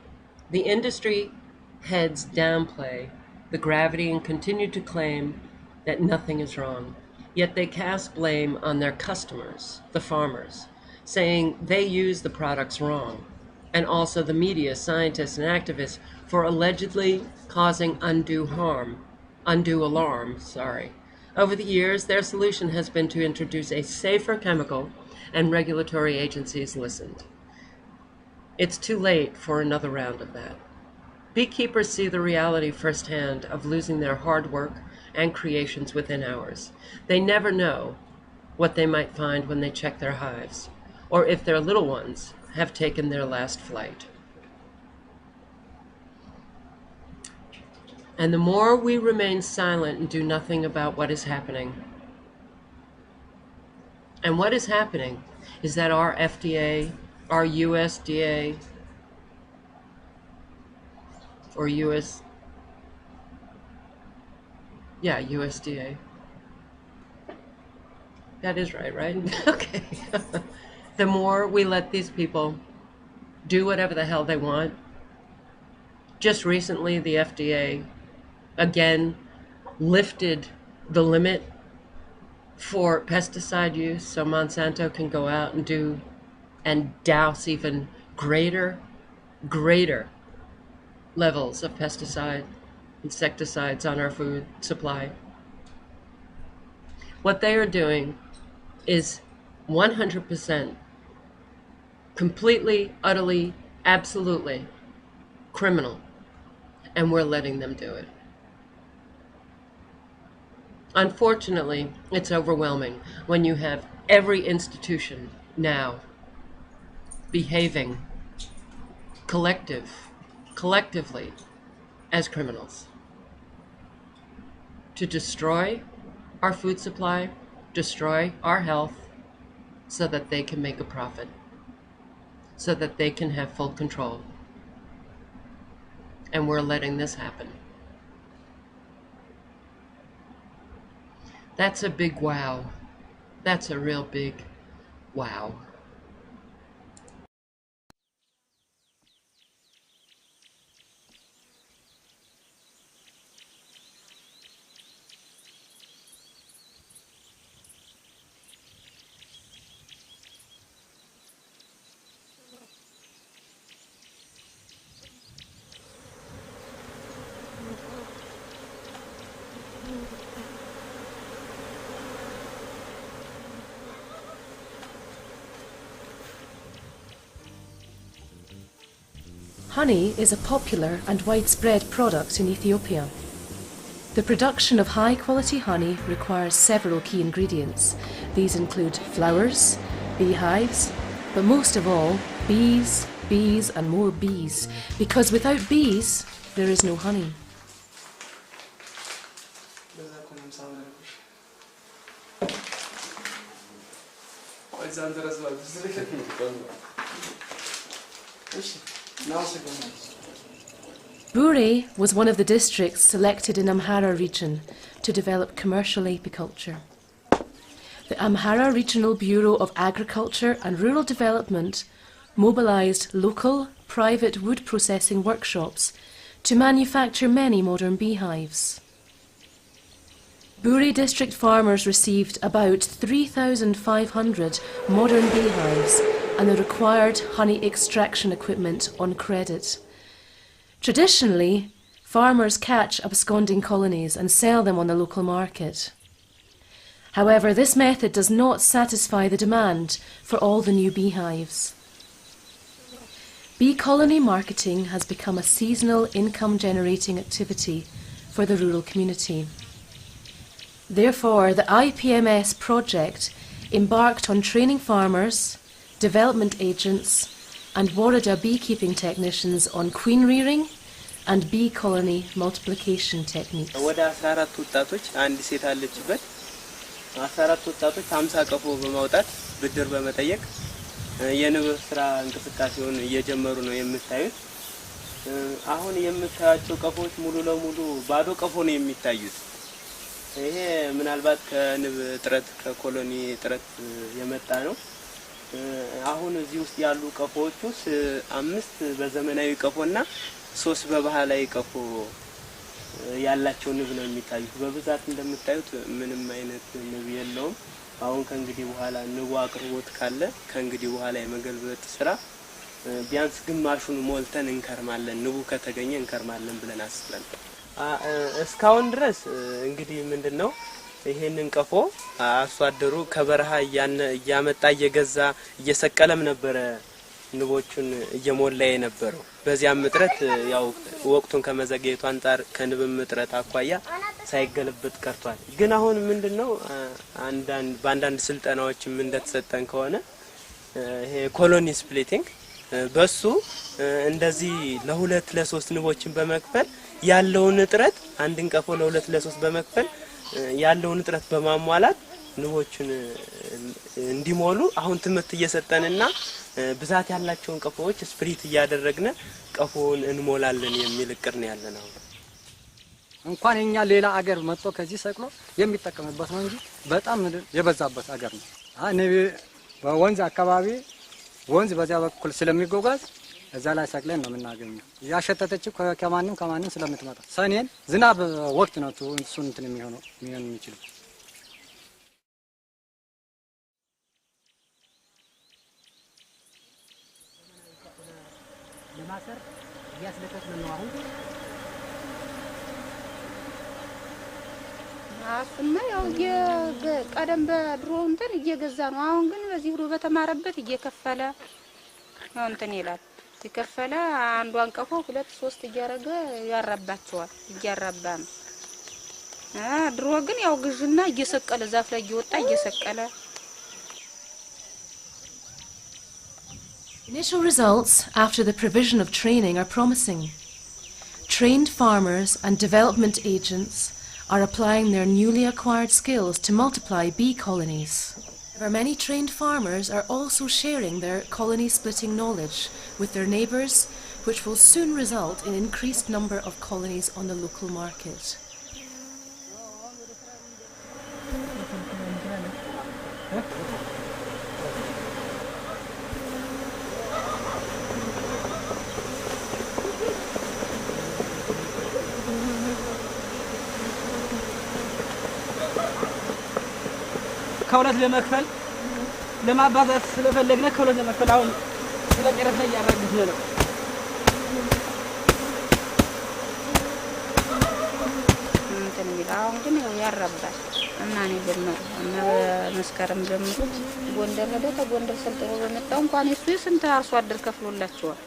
The industry heads downplay the gravity and continue to claim that nothing is wrong. Yet they cast blame on their customers, the farmers, saying they use the products wrong, and also the media, scientists, and activists for allegedly causing undue alarm. Over the years, their solution has been to introduce a safer chemical, and regulatory agencies listened. It's too late for another round of that. Beekeepers see the reality firsthand of losing their hard work and creations within hours. They never know what they might find when they check their hives, or if their little ones have taken their last flight. And the more we remain silent and do nothing about what is happening, and what is happening is that our FDA, our USDA, or USDA. That is right? Okay. The more we let these people do whatever the hell they want. Just recently, the FDA again lifted the limit for pesticide use, so Monsanto can go out and douse even greater levels of insecticides on our food supply. What they are doing is 100% completely, utterly, absolutely criminal, and we're letting them do it. Unfortunately, it's overwhelming when you have every institution now behaving collectively as criminals to destroy our food supply, destroy our health, so that they can make a profit, so that they can have full control. And we're letting this happen. That's a big wow. That's a real big wow. Honey is a popular and widespread product in Ethiopia. The production of high-quality honey requires several key ingredients. These include flowers, beehives, but most of all, bees, bees and more bees, because without bees, there is no honey. Bure was one of the districts selected in Amhara region to develop commercial apiculture. The Amhara Regional Bureau of Agriculture and Rural Development mobilized local, private wood processing workshops to manufacture many modern beehives. Bure district farmers received about 3,500 modern beehives and the required honey extraction equipment on credit. Traditionally, farmers catch absconding colonies and sell them on the local market. However, this method does not satisfy the demand for all the new beehives. Bee colony marketing has become a seasonal income-generating activity for the rural community. Therefore, the IPMS project embarked on training farmers, development agents and Warada beekeeping technicians on queen rearing and bee colony multiplication techniques. ወደ 14 ወጣቶች አንድ ሴት አለችበት 14 ወጣቶች 50 ቀፎ በማውጣት ብድር በመጠየቅ የንብ ስራ እንቅስቃሴውን እየጀመሩ ነው የምታዩት። አሁን የምታያቸው ቀፎች ሙሉ ለሙሉ ባዶ ቀፎ ነው የሚታዩት። ይሄ ምናልባት ከንብ ጥረት ከኮሎኒ ጥረት የመጣ ነው። አሁን እዚህ ውስጥ ያሉ ቀፎዎች ውስጥ 5 በዘመናዊ ቀፎና 3 በባህላዊ ቀፎ ያላቸው ንብ ነው የሚታዩት። በብዛት እንደምታዩት ምንም አይነት ንብ የለውም። አሁን ከእንግዲህ በኋላ ንቡ አቅርቦት ካለ ከእንግዲህ በኋላ የመገልበጥ ስራ ቢያንስ ግማሹን ሞልተን እንከርማለን። ንቡ ከተገኘ እንከርማለን ብለን አስበን እስካሁን ድረስ እንግዲህ ምንድነው ይሄንን ቀፎ አርሶ አደሩ ከበረሃ እያመጣ እየገዛ እየሰቀለም ነበር ንቦቹን እየሞላ የነበረው። በዚያም ምጥረት ያው ወቅቱን ከመዘግየቱ አንፃር ከንብም ምጥረት አኳያ ሳይገለበጥ ቀርቷል። ግን አሁን ምንድነው በአንዳንድ ስልጠናዎችም እንደተሰጠን ከሆነ ይሄ ኮሎኒ ስፕሊቲንግ በሱ እንደዚህ ለሁለት ለሶስት ንቦችን በመክፈል ያለውን ጥረት አንድን ቀፎ ለሁለት ለሶስት በመክፈል ያለውን ጥረት በማሟላት ንቦችን እንዲሞሉ አሁን ትምህርት እየሰጠንና ብዛት ያላቸውን ቀፎዎች ስፕሪት እያደረግነ ቀፎውን እንሞላለን የሚል እቅድ ነው ያለነው። እንኳን እኛ ሌላ አገር መጥቶ ከዚህ ሰቅሎ የሚጠቀምበት ነው እንጂ በጣም የበዛበት አገር ነው። ንብ በወንዝ አካባቢ ወንዝ በዚያ በኩል ስለሚጓጓዝ እዛ ላይ ሰቅለን ነው የምናገኘው። ያሸተተች ከማንም ስለምትመጣ ሰኔን ዝናብ ወቅት ነው እሱን እንትን የሚሆነው የሚችለው። ለማሰር እያስለቀቅን ነው አሁን። እሱማ ያው ቀደም በድሮ እንትን እየገዛ ነው። አሁን ግን በዚህ ብሎ በተማረበት እየከፈለ ነው እንትን ይላል። ሲከፈለ አንዷን ቀፎ 2-3 እያረገ ያራባቸዋል። እያራባ ነው። ድሮ ግን ያው ግዥና እየሰቀለ ዛፍ ላይ እየወጣ እየሰቀለ Initial results after the provision of training are promising. Trained farmers and development agents are applying their newly acquired skills to multiply bee colonies. However, many trained farmers are also sharing their colony splitting knowledge with their neighbours which will soon result in increased number of colonies on the local market. كولت لمكفل لما بعضت لفلقنا كولت لمكفل عون إذا جرتنا يارجفنا له አሁን ግን ያራባል እና ነው ጀመረ እና መስከረም ጀምሮ ጎንደር ሄደ ተጎንደር ሰልጥኖ በመጣው እንኳን እሱ ስንት አርሶ አደር ከፍሎላቸዋል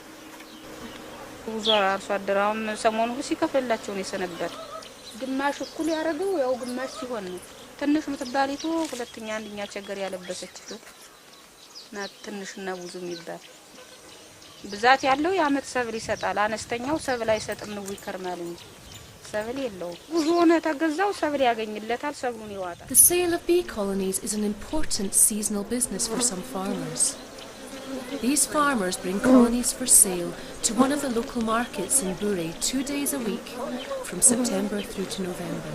ብዙ አርሶ አደር አሁን ሰሞኑን ሲከፍልላቸው ነው የሰነበት ግማሽ እኩል ያረገው ያው ግማሽ ሲሆን ነው ትንሽ ምትባሊቱ ሁለተኛ አንደኛ ቸገር ያለበሰችው ና ትንሽና ብዙ የሚባል ብዛት ያለው የአመት ሰብል ይሰጣል አነስተኛው ሰብል አይሰጥም ነው ይከርማል እንጂ ሰብል የለው ብዙ ሆነ ተገዛው ሰብል ያገኝለታል ሰብሉን ይዋጣል The sale of bee colonies is an important seasonal business for some farmers. These farmers bring colonies for sale to one of the local markets in Bury 2 days a week from September through to November.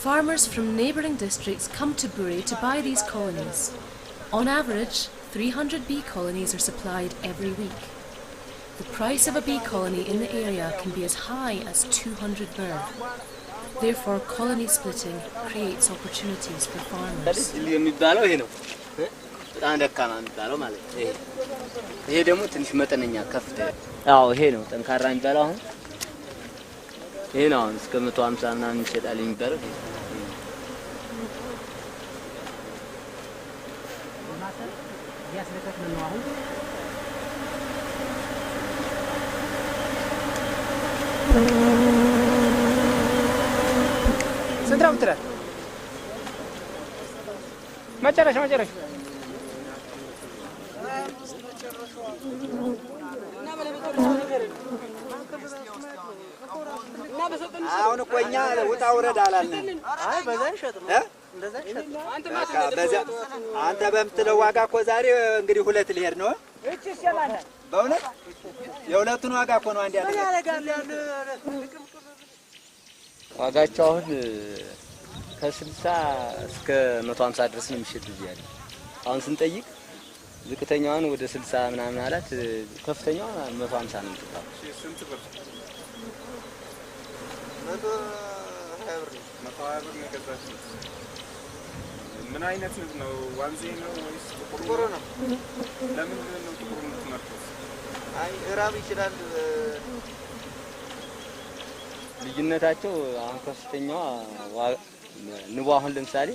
Farmers from neighbouring districts come to Bury to buy these colonies. On average, 300 bee colonies are supplied every week. The price of a bee colony in the area can be as high as 200 birr. Therefore, colony splitting creates opportunities for farmers. በጣም ደካማ የሚባለው ማለት ይሄ ደግሞ ትንሽ መጠነኛ ከፍተ አዎ ይሄ ነው ጠንካራ የሚባለው አሁን ይሄ ነው እስከ 150 ምናምን ይሸጣል የሚባለው سنترام ترى ما جرش አሁን ቆኛ ወጣ ወረዳ አላልን አይ በዛን ሸጥም እንደዛ ሸጥ አንተ በምትለው ዋጋ እኮ ዛሬ እንግዲህ ሁለት ሊሄድ ነው እቺ ሲያማና በእውነት የሁለቱን ዋጋ እኮ ነው አንድ ያለ ዋጋቸው አሁን ከ60 እስከ 150 ድረስ ነው የሚሸጥ ይያል አሁን ስንጠይቅ ዝቅተኛውን ወደ 60 ምናምን አላት ከፍተኛው 150 ነው የምትጣው ስንት ብር 120 ብር ነገዛችሁ ምን አይነት ነው ዋንዜ ነው ወይስ ጥቁር ነው ለምን ነው ጥቁር የምትመርጡት አይ ራብ ይችላል ልዩነታቸው አሁን ከፍተኛው ንቡ አሁን ለምሳሌ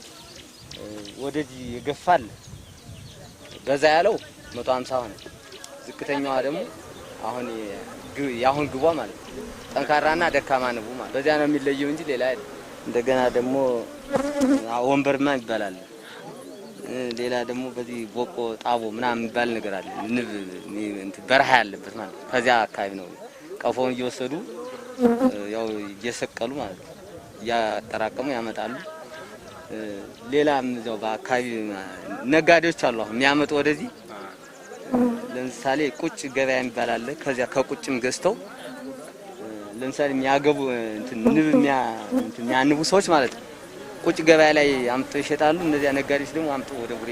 ወደዚህ ይገፋል በዛ ያለው 150 ሆነ ዝቅተኛዋ ደግሞ አሁን ያሁን ግቧ ማለት ጠንካራና ደካማ ንቡ ማለት በዛ ነው የሚለየው እንጂ ሌላ አይደለም እንደገና ደግሞ ወንበርማ ይባላል ሌላ ደግሞ በዚህ ቦቆ ጣቦ ምናምን ይባል ነገር አለ ንብ እንት በረሃ ያለበት ማለት ከዚያ አካባቢ ነው ቀፎን እየወሰዱ ያው እየሰቀሉ ማለት ያጠራቀሙ ያመጣሉ ሌላም እዛው በአካባቢ ነጋዴዎች አሉ አሁን የሚያመጡ ወደዚህ ለምሳሌ ቁጭ ገበያ የሚባል አለ ከዚያ ከቁጭም ገዝተው ለምሳሌ የሚያገቡ ንብ የሚያንቡ ሰዎች ማለት ቁጭ ገበያ ላይ አምጥተው ይሸጣሉ እነዚያ ነጋዴዎች ደግሞ አምጥተው ወደ ቡሬ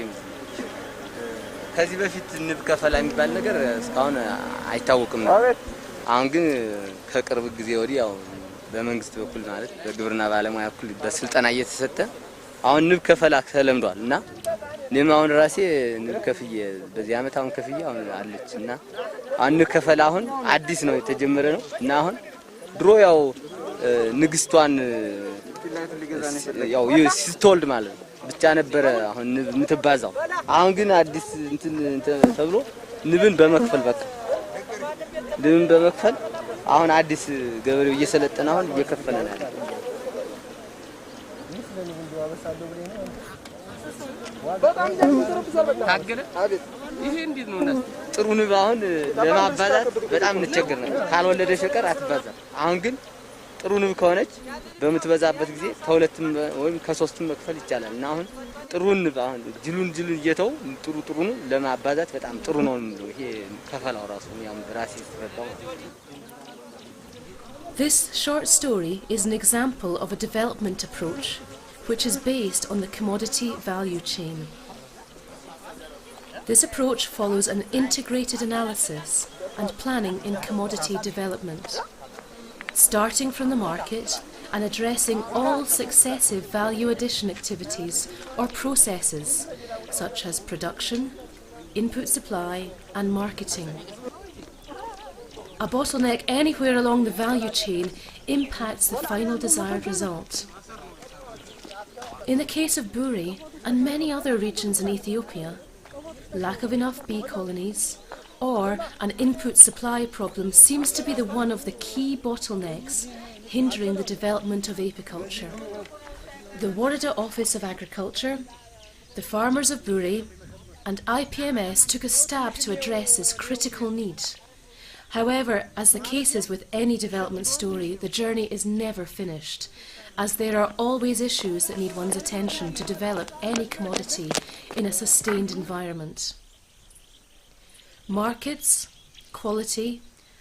ከዚህ በፊት ንብ ከፈላ የሚባል ነገር እስካሁን አይታወቅም አሁን ግን ከቅርብ ጊዜ ወዲህ ያው በመንግስት በኩል ማለት በግብርና ባለሙያ በኩል በስልጠና እየተሰጠ አሁን ንብ ከፈላ ተለምዷል እና እኔም አሁን ራሴ ንብ ከፍዬ በዚህ አመት አሁን ከፍዬ አሁን አለችና አሁን ንብ ከፈላ አሁን አዲስ ነው የተጀመረ ነው እና አሁን ድሮ ያው ንግስቷን ያው ስትወልድ ማለት ብቻ ነበረ አሁን ንብ የምትባዛው አሁን ግን አዲስ እንትን ተብሎ ንብን በመክፈል በቃ ንብን በመክፈል አሁን አዲስ ገበሬው እየሰለጠነ አሁን እየከፈለ ነው ያለው በጣም ደምዘረብዛል በቃ ታገለ አቤት ይሄ እንዴት ነው እናስ ጥሩ ንብ አሁን ለማባዛት በጣም እንቸገር ነበር ካልወለደሽ በቀር አትባዛም አሁን ግን ጥሩ ንብ ከሆነች በምትበዛበት ጊዜ ከሁለትም ወይም ከሶስትም መክፈል ይቻላል እና አሁን ጥሩ ንብ አሁን ጅሉን እየተው ጥሩ ነው ለማባዛት በጣም ጥሩ ነው ነው ይሄ ከፈላው ራሱ ያም ራሴ ተረዳው። This short story is an example of a development approach which is based on the commodity value chain. This approach follows an integrated analysis and planning in commodity development, starting from the market and addressing all successive value addition activities or processes such as production, input supply and marketing. A bottleneck anywhere along the value chain impacts the final desired result. In the case of Buri and many other regions in Ethiopia, lack of enough bee colonies or an input supply problem seems to be one of the key bottlenecks hindering the development of apiculture. The Warada Office of Agriculture, the farmers of Buri and IPMS took a stab to address this critical need. However, as the case is with any development story, the journey is never finished, as there are always issues that need one's attention to develop any commodity in a sustained environment. Markets, quality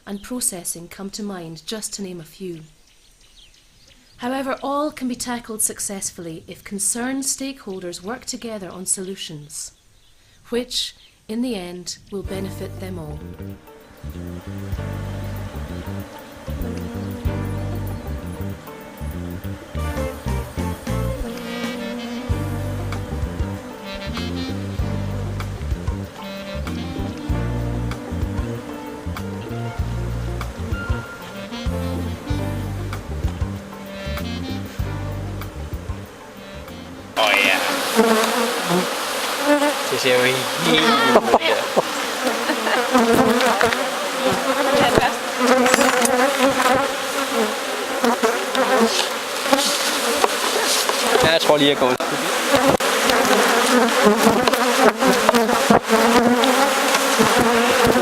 and processing come to mind, just to name a few. However, all can be tackled successfully if concerned stakeholders work together on solutions, which, in the end, will benefit them all. Oh yeah. Chị xem đi. Jeg tror lige at gå.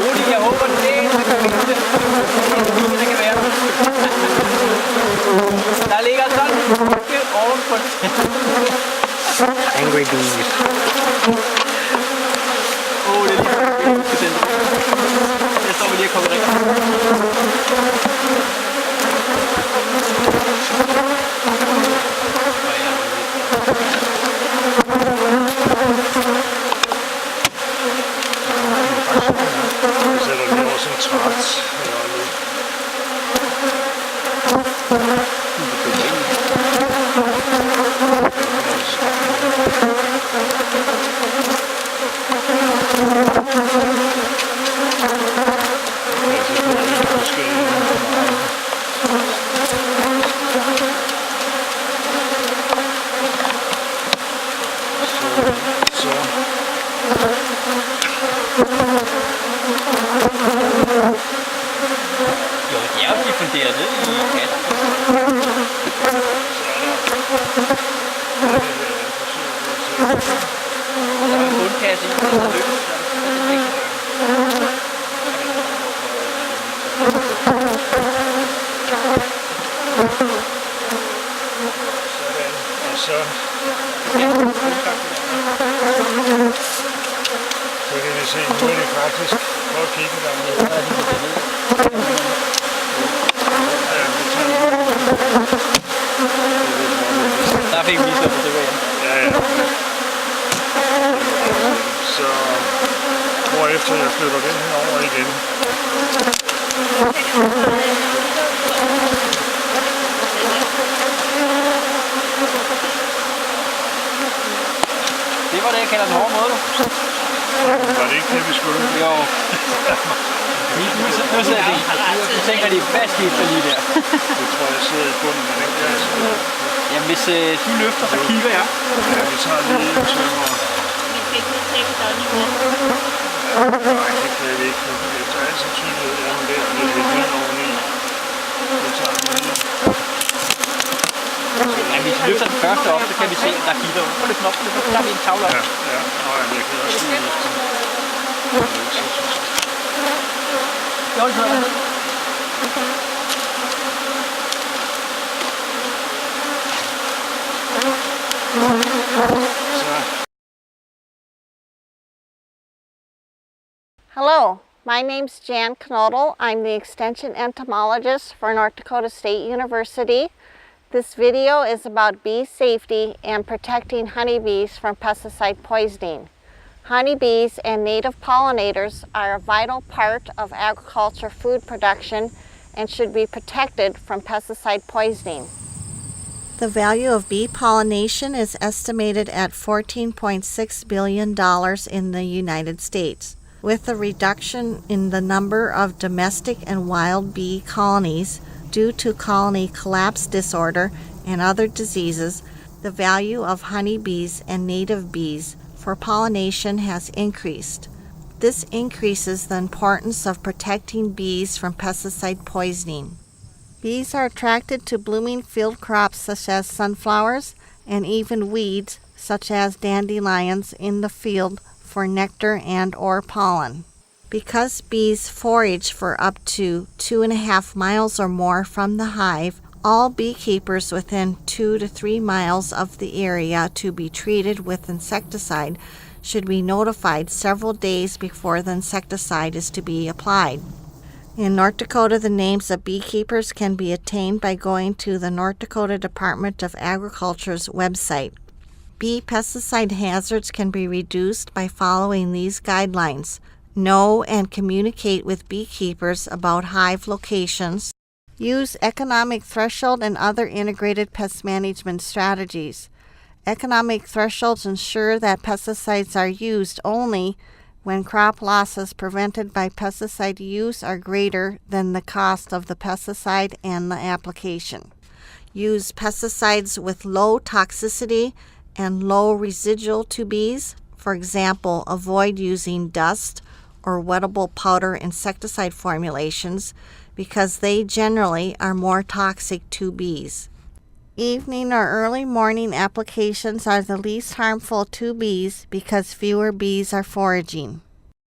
Rolig, jeg håber det er det kan være. Der ligger sådan ovenpå det. Angry bees. Det er lige. Jeg står lige at komme rigtig. Der fik vi så på det. Ja. Så hvorefter jeg flytter den her over igen. Det var det, jeg kalder den hårde måde. Var det ikke det, vi skulle? Jo. Nu sidder de. Nu tænker de, hvad skifter lige der? Det tror jeg sidder i bunden af den kasse. Jamen hvis du løfter, så kigger jeg. Ja, vi tager lige en tømmer. Vi fik nu tjekke der lige med. Nej, det kan vi ikke. Efter al sandsynlighed er hun der lidt vand oveni. Vi tager den lige. Ja, hvis vi løfter den første op, så kan vi se, at der er gitter. Prøv lidt knop, så tager vi en tavle op. Ja. Nå, jeg kan også lige løfte den. Jo, det Hello, my name's Jan Knodel. I'm the Extension Entomologist for North Dakota State University. This video is about bee safety and protecting honeybees from pesticide poisoning. Honeybees and native pollinators are a vital part of agriculture food production and should be protected from pesticide poisoning. The value of bee pollination is estimated at $14.6 billion in the United States. With a reduction in the number of domestic and wild bee colonies due to colony collapse disorder and other diseases, the value of honeybees and native bees for pollination has increased. This increases the importance of protecting bees from pesticide poisoning. Bees are attracted to blooming field crops such as sunflowers and even weeds such as dandelions in the field for nectar and or pollen. Because bees forage for up to 2.5 miles or more from the hive, all beekeepers within 2 to 3 miles of the area to be treated with insecticide should be notified several days before the insecticide is to be applied. In North Dakota, the names of beekeepers can be attained by going to the North Dakota Department of Agriculture's website. Bee pesticide hazards can be reduced by following these guidelines. Know and communicate with beekeepers about hive locations. Use economic threshold and other integrated pest management strategies. Economic thresholds ensure that pesticides are used only when crop losses prevented by pesticide use are greater than the cost of the pesticide and the application. Use pesticides with low toxicity and low residual to bees. For example, avoid using dust or wettable powder insecticide formulations because they generally are more toxic to bees. Evening or early morning applications are the least harmful to bees because fewer bees are foraging.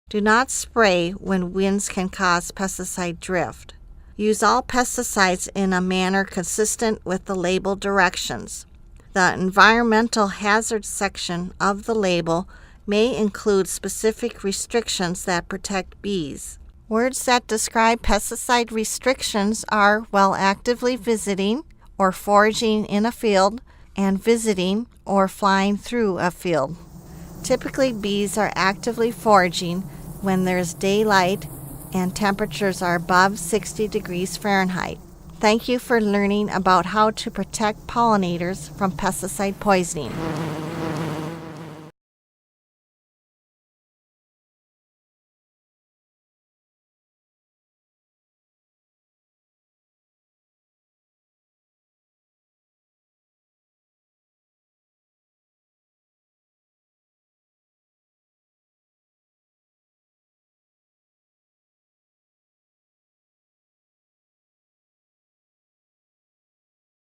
Do not spray when winds can cause pesticide drift. Use all pesticides in a manner consistent with the label directions. The environmental hazards section of the label may include specific restrictions that protect bees. Words that describe pesticide restrictions are while actively visiting or foraging in a field and visiting or flying through a field. Typically, bees are actively foraging when there's daylight and temperatures are above 60 degrees Fahrenheit. Thank you for learning about how to protect pollinators from pesticide poisoning.